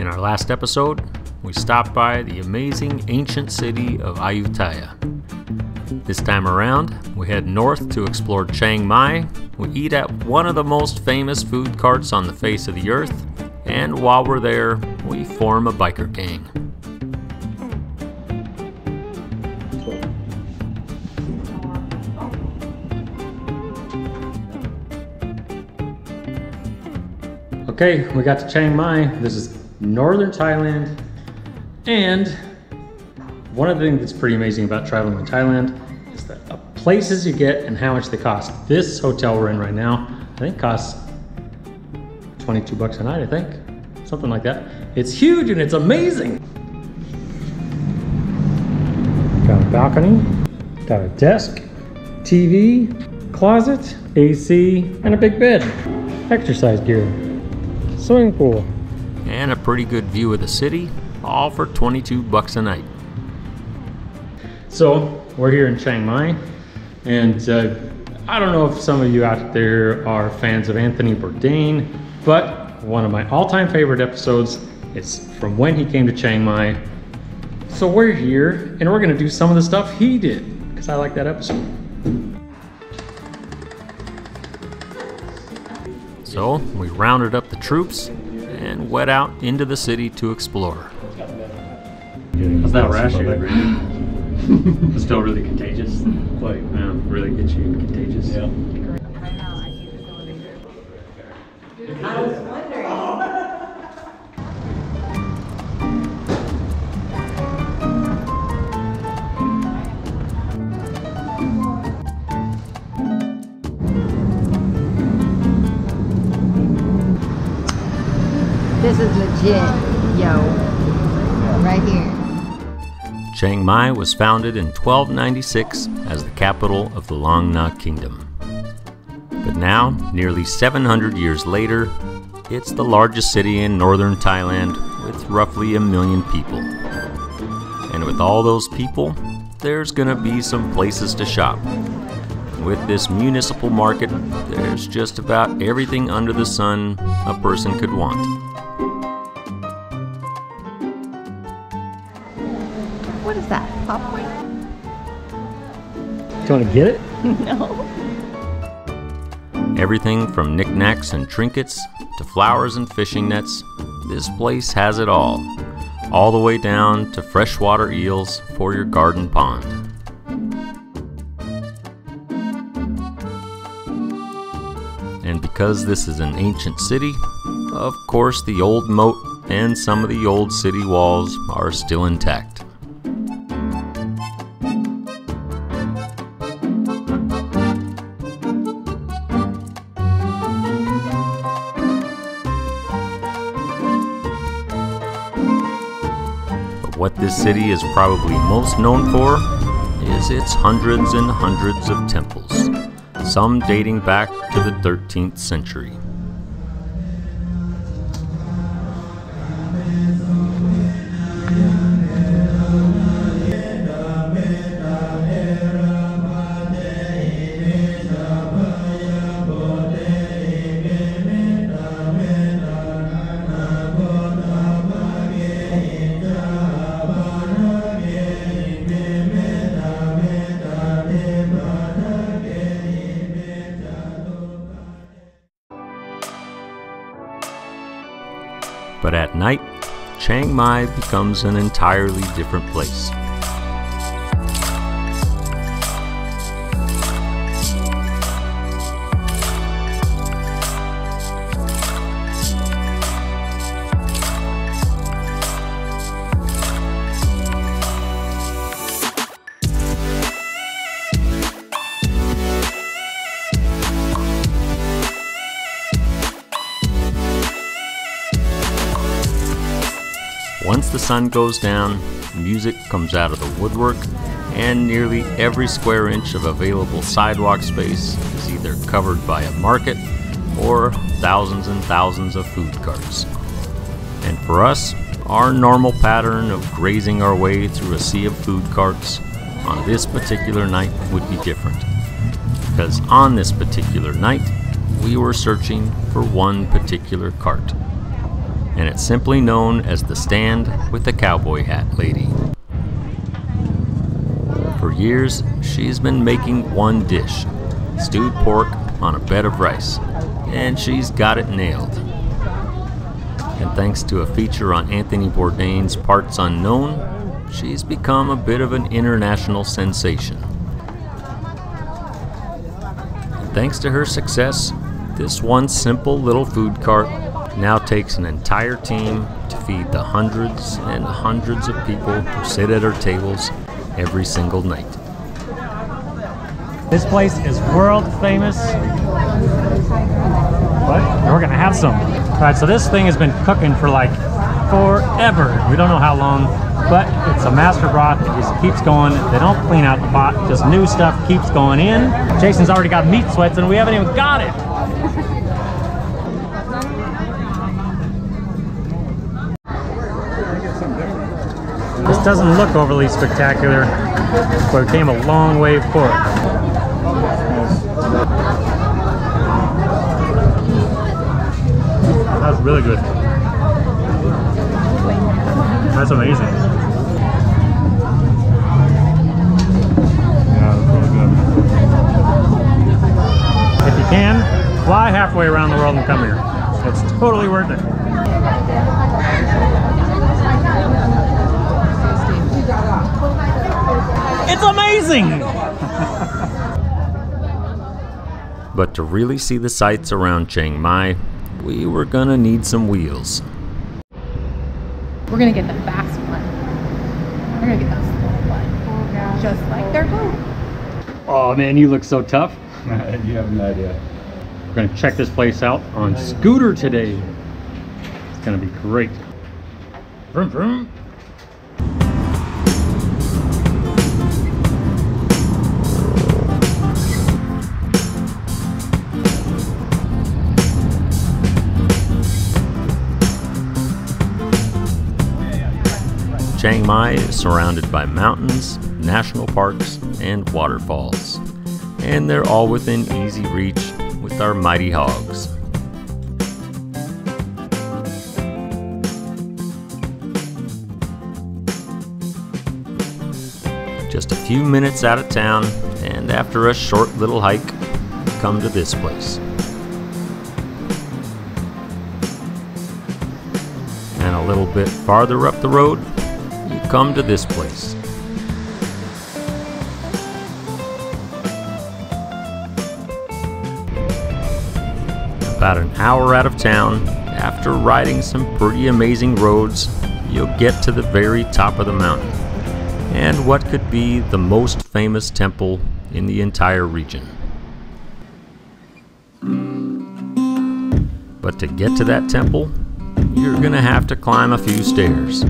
In our last episode, we stopped by the amazing ancient city of Ayutthaya. This time around, we head north to explore Chiang Mai. We eat at one of the most famous food carts on the face of the earth, and while we're there, we form a biker gang. Okay, we got to Chiang Mai. This is northern Thailand, and one of the things that's pretty amazing about traveling in Thailand is the places you get and how much they cost. This hotel we're in right now, I think costs 22 bucks a night, I think. Something like that. It's huge and it's amazing. Got a balcony, got a desk, TV, closet, AC, and a big bed. Exercise gear, swimming pool. And a pretty good view of the city, all for 22 bucks a night. So, we're here in Chiang Mai, and I don't know if some of you out there are fans of Anthony Bourdain, but one of my all-time favorite episodes is from when he came to Chiang Mai. So we're here, and we're gonna do some of the stuff he did, because I like that episode. So, we rounded up the troops and went out into the city to explore. How's that rash you had, Randy? It's still really contagious. Like, really gets you contagious. Yeah. I was wondering. This is legit, yo. Right here. Chiang Mai was founded in 1296 as the capital of the Long Na Kingdom. But now, nearly 700 years later, it's the largest city in northern Thailand with roughly 1 million people. And with all those people, there's gonna be some places to shop. With this municipal market, there's just about everything under the sun a person could want. What is that? Popcorn? Do you want to get it? No. Everything from knickknacks and trinkets to flowers and fishing nets, this place has it all the way down to freshwater eels for your garden pond. And because this is an ancient city, of course the old moat and some of the old city walls are still intact. What this city is probably most known for is its hundreds and hundreds of temples, some dating back to the 13th century. But at night, Chiang Mai becomes an entirely different place. Once the sun goes down, music comes out of the woodwork, and nearly every square inch of available sidewalk space is either covered by a market or thousands and thousands of food carts. And for us, our normal pattern of grazing our way through a sea of food carts on this particular night would be different. Because on this particular night, we were searching for one particular cart. and it's simply known as the stand with the cowboy hat lady. For years, she's been making one dish, stewed pork on a bed of rice, and she's got it nailed. And thanks to a feature on Anthony Bourdain's Parts Unknown, she's become a bit of an international sensation. And thanks to her success, this one simple little food cart now takes an entire team to feed the hundreds and hundreds of people who sit at her tables every single night. This place is world famous. What? We're gonna have some. All right, so this thing has been cooking for like forever. We don't know how long, but it's a master broth. It just keeps going. They don't clean out the pot. Just new stuff keeps going in. Jason's already got meat sweats and we haven't even got it. This doesn't look overly spectacular, but we came a long way for it. That's really good. That's amazing. Yeah, that's really good. If you can, fly halfway around the world and come here. It's totally worth it. It's amazing! But to really see the sights around Chiang Mai, we were gonna need some wheels. We're gonna get the fast one. We're gonna get the slow one. Just like their boat. Oh man, you look so tough. You have no idea. We're gonna check this place out on scooter today. It's gonna be great. Vroom, vroom. Chiang Mai is surrounded by mountains, national parks, and waterfalls, and they're all within easy reach with our mighty hogs. Just a few minutes out of town, and after a short little hike, we come to this place. And a little bit farther up the road, you come to this place. About an hour out of town, after riding some pretty amazing roads, you'll get to the very top of the mountain, and what could be the most famous temple in the entire region. But to get to that temple, you're gonna have to climb a few stairs.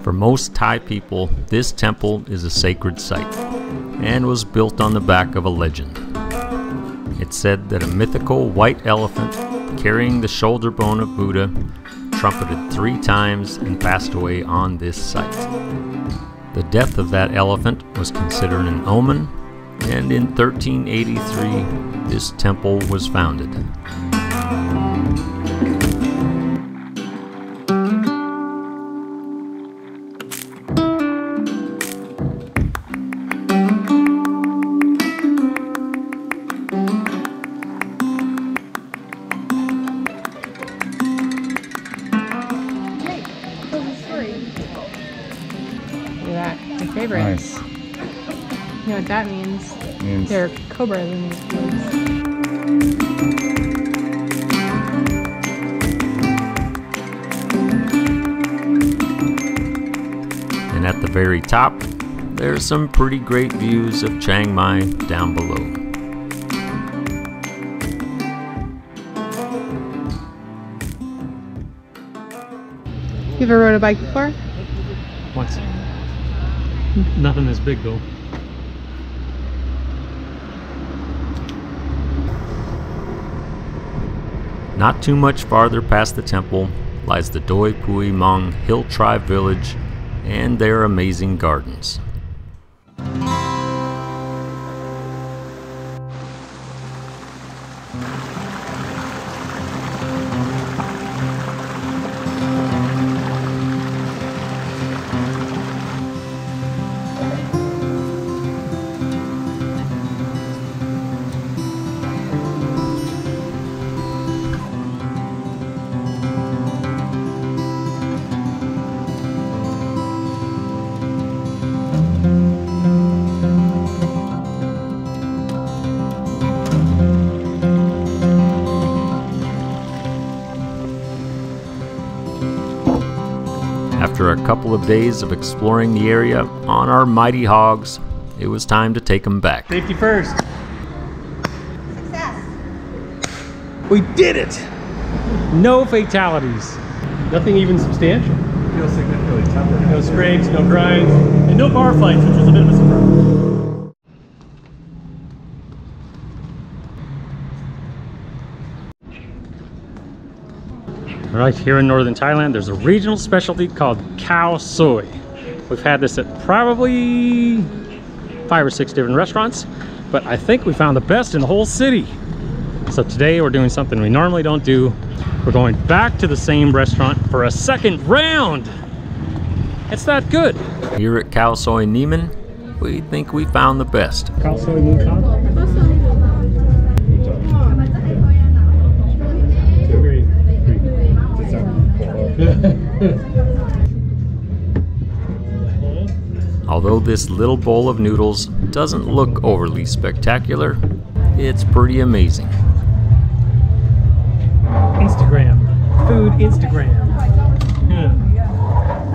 For most Thai people, this temple is a sacred site and was built on the back of a legend. It's said that a mythical white elephant carrying the shoulder bone of Buddha trumpeted 3 times and passed away on this site. The death of that elephant was considered an omen, and in 1383 this temple was founded. Favorite. Nice. You know what that means? Means They're cobras in these woods. And at the very top, there's some pretty great views of Chiang Mai down below. You ever rode a bike before? Once. Nothing this big though. Not too much farther past the temple lies the Doi Pui Mong Hill Tribe village and their amazing gardens. After a couple of days of exploring the area on our mighty hogs, it was time to take them back. Safety first. Success. We did it! No fatalities. Nothing even substantial. Feels significantly tougher. No scrapes, no grinds, and no bar fights, which was a bit of a surprise. Right here in northern Thailand, there's a regional specialty called Khao Soi. We've had this at probably 5 or 6 different restaurants, but I think we found the best in the whole city. So today we're doing something we normally don't do. We're going back to the same restaurant for a second round. It's that good. Here at Khao Soi Neiman, we think we found the best. Khao Soi Moon Although this little bowl of noodles doesn't look overly spectacular, it's pretty amazing. Instagram. Food Instagram.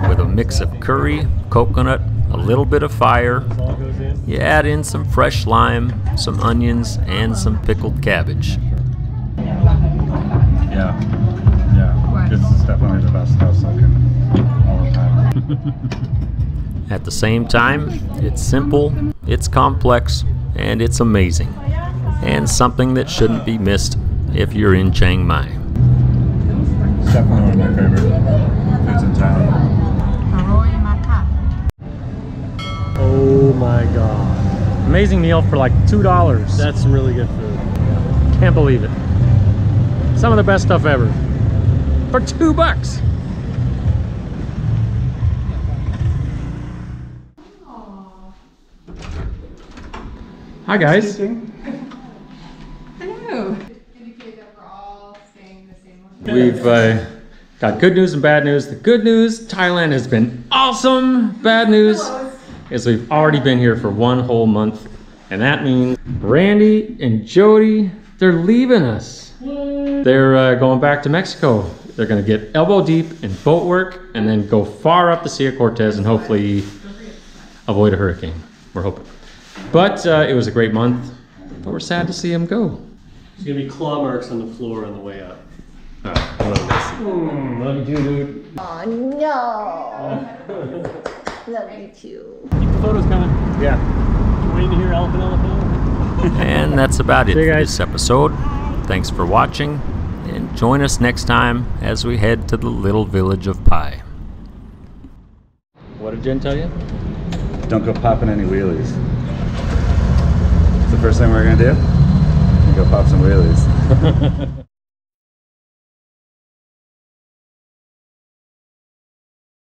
With a mix of curry, coconut, a little bit of fire, All goes in. you add in some fresh lime, some onions, and some pickled cabbage. Yeah. This is definitely the best house I can all the time. At the same time, it's simple, it's complex, and it's amazing. And something that shouldn't be missed if you're in Chiang Mai. It's definitely one of my favorite foods in Thailand. Oh my god. Amazing meal for like $2. That's some really good food. Can't believe it. Some of the best stuff ever. For $2. Hi guys. Hello. We've got good news and bad news. The good news, Thailand has been awesome. Bad news is we've already been here for 1 whole month. And that means Randy and Jody, they're leaving us. They're going back to Mexico. They're gonna get elbow deep in boat work and then go far up the Sea of Cortez and hopefully avoid a hurricane. We're hoping. But it was a great month, but we're sad to see him go. There's gonna be claw marks on the floor on the way up. Love you too, dude. Oh no! Love you too. Keep the photos coming. Yeah. Waiting to hear elephant. And that's about it See you for guys. this episode. Thanks for watching, and join us next time as we head to the little village of Pai. What did Jen tell you? Don't go popping any wheelies. It's the first thing we're gonna do. Go pop some wheelies.